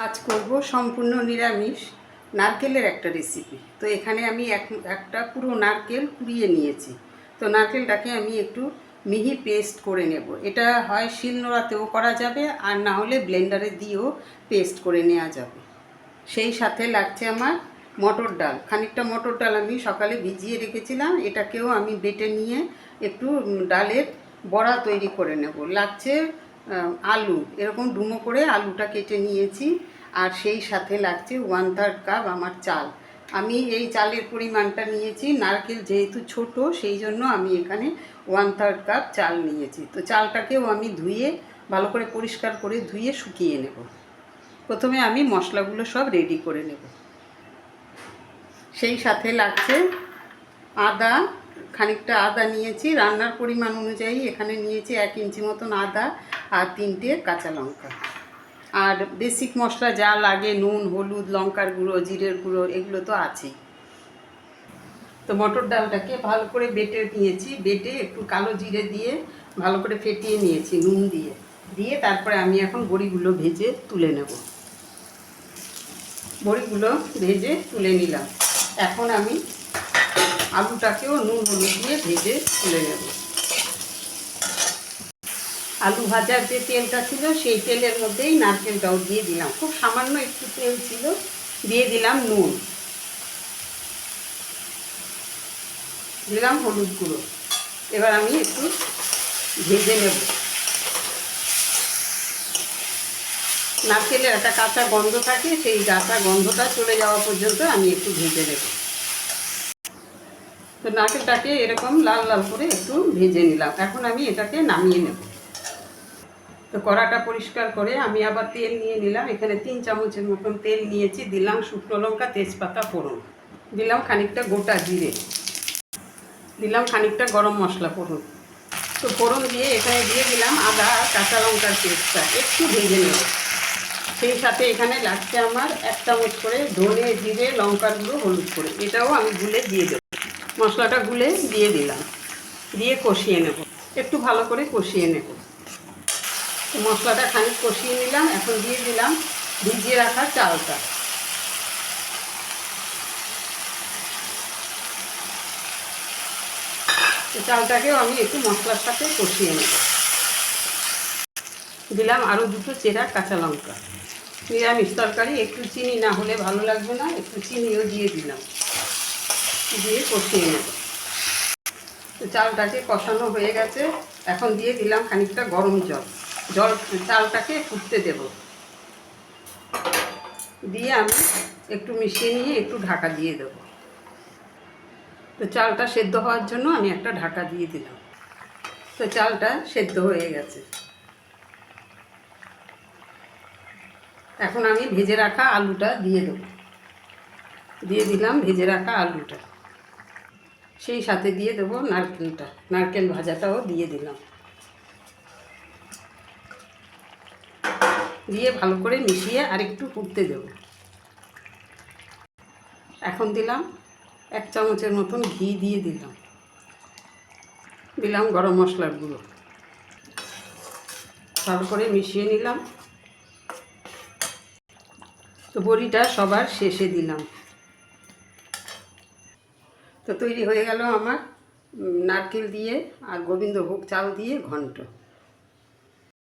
আজ করব সম্পূর্ণ নিরামিষ নারকেলের একটা রেসিপি। তো এখানে আমি একটা পুরো নারকেল কুড়িয়ে নিয়েছি। তো নারকেলটাকে আমি একটু মিহি পেস্ট করে নেব। এটা হয় শিলনোড়াতেও করা যাবে, আর না হলে ব্লেন্ডারে দিয়েও পেস্ট করে নেওয়া যাবে। সেই সাথে লাগছে আমার মটর ডাল। খানিকটা মটর ডাল আমি সকালে ভিজিয়ে রেখেছিলাম, এটাকেও আমি বেটে নিয়ে একটু ডালের বড়া তৈরি করে নেব। লাগছে আলু, এরকম ডুমো করে আলুটা কেটে নিয়েছি। আর সেই সাথে লাগছে 1/3 কাপ আমার চাল। আমি এই চালের পরিমাণটা নিয়েছি, নারকেল যেহেতু ছোট সেই জন্য আমি এখানে 1/3 কাপ চাল নিয়েছি। তো চালটাকেও আমি ধুয়ে ভালো করে পরিষ্কার করে ধুয়ে শুকিয়ে নেব। প্রথমে আমি মশলাগুলো সব রেডি করে নেব। সেই সাথে লাগছে আদা, খানিকটা আদা নিয়েছি রান্নার পরিমাণ অনুযায়ী। এখানে নিয়েছি 1 ইঞ্চি মতন আদা আর 3টে কাঁচা লঙ্কা। আর বেসিক মশলা যা লাগে, নুন, হলুদ, লঙ্কার গুঁড়ো, জিরের গুঁড়ো, এগুলো তো আছেই। তো মটর ডালটাকে ভালো করে বেটে নিয়েছি, বেটে একটু কালো জিরে দিয়ে ভালো করে ফেটিয়ে নিয়েছি নুন দিয়ে। তারপরে আমি এখন বড়িগুলো ভেজে তুলে নেব। বড়িগুলো ভেজে তুলে নিলাম। এখন আমি আলুটাকেও নুন হলুদ দিয়ে ভেজে তুলে নেব। আলু ভাজার যে তেলটা ছিল সেই তেলের মধ্যেই নারকেলটাও দিয়ে দিলাম। খুব সামান্য একটু তেল ছিল, দিয়ে দিলাম নুন, দিলাম হলুদ গুঁড়ো। এবার আমি একটু ভেজে নেব। নারকেলের একটা কাঁচা গন্ধ থাকে, সেই কাঁচা গন্ধটা চলে যাওয়া পর্যন্ত আমি একটু ভেজে নেব। তো নারকেলটাকে এরকম লাল লাল করে একটু ভেজে নিলাম। এখন আমি এটাকে নামিয়ে নেব। তো কড়াটা পরিষ্কার করে আমি আবার তেল নিয়ে নিলাম। এখানে 3 চামচের মতন তেল নিয়েছি। দিলাম শুকনো লঙ্কা, তেজপাতা ফোড়ন, দিলাম খানিকটা গোটা জিরে, দিলাম খানিকটা গরম মশলা ফোড়ন। তো ফোড়ন দিয়ে এখানে দিয়ে দিলাম আদা আর কাঁচা লঙ্কার পেস্টটা একটু ভেজে নেব। সেই সাথে এখানে লাগছে আমার 1 চামচ করে ধনে, জিরে, লঙ্কার গুঁড়ো, হলুদ করে, এটাও আমি গুলে দিয়ে দেবো। মশলাটা গুলে দিয়ে দিলাম, দিয়ে কষিয়ে নেব, একটু ভালো করে কষিয়ে নেব। মশলাটা খানিক কষিয়ে নিলাম। এখন দিয়ে দিলাম ভিজিয়ে রাখা চালটা। চালটাকেও আমি একটু মশলার সাথে কষিয়ে নেব। দিলাম আরও 2টো চেরা কাঁচা লঙ্কা। নিরামিষ তরকারি একটু চিনি না হলে ভালো লাগবে না, একটু চিনিও দিয়ে দিলাম, দিয়ে কষিয়ে নেব। তো চালটাকে কষানো হয়ে গেছে। এখন দিয়ে দিলাম খানিকটা গরম জল। চালটাকে ফুটতে দেব। দিয়ে আমি একটু মিশিয়ে নিয়ে একটু ঢাকা দিয়ে দেব। তো চালটা সেদ্ধ হওয়ার জন্য আমি একটা ঢাকা দিয়ে দিলাম। তো চালটা সেদ্ধ হয়ে গেছে। এখন আমি ভেজে রাখা আলুটা দিয়ে দেব। দিয়ে দিলাম ভেজে রাখা আলুটা। সেই সাথে দিয়ে দেবো নারকেলটা, নারকেল ভাজাটাও দিয়ে দিলাম। দিয়ে ভালো করে মিশিয়ে আরেকটু ফুটতে দেব। এখন দিলাম 1 চামচের মতন ঘি দিয়ে দিলাম, দিলাম গরম মশলার গুঁড়ো, ভালো করে মিশিয়ে নিলাম। তো বড়িটা সবার শেষে দিলাম। তো তৈরি হয়ে গেল আমার নারকেল দিয়ে আর গোবিন্দভোগ চাল দিয়ে ঘন্ট।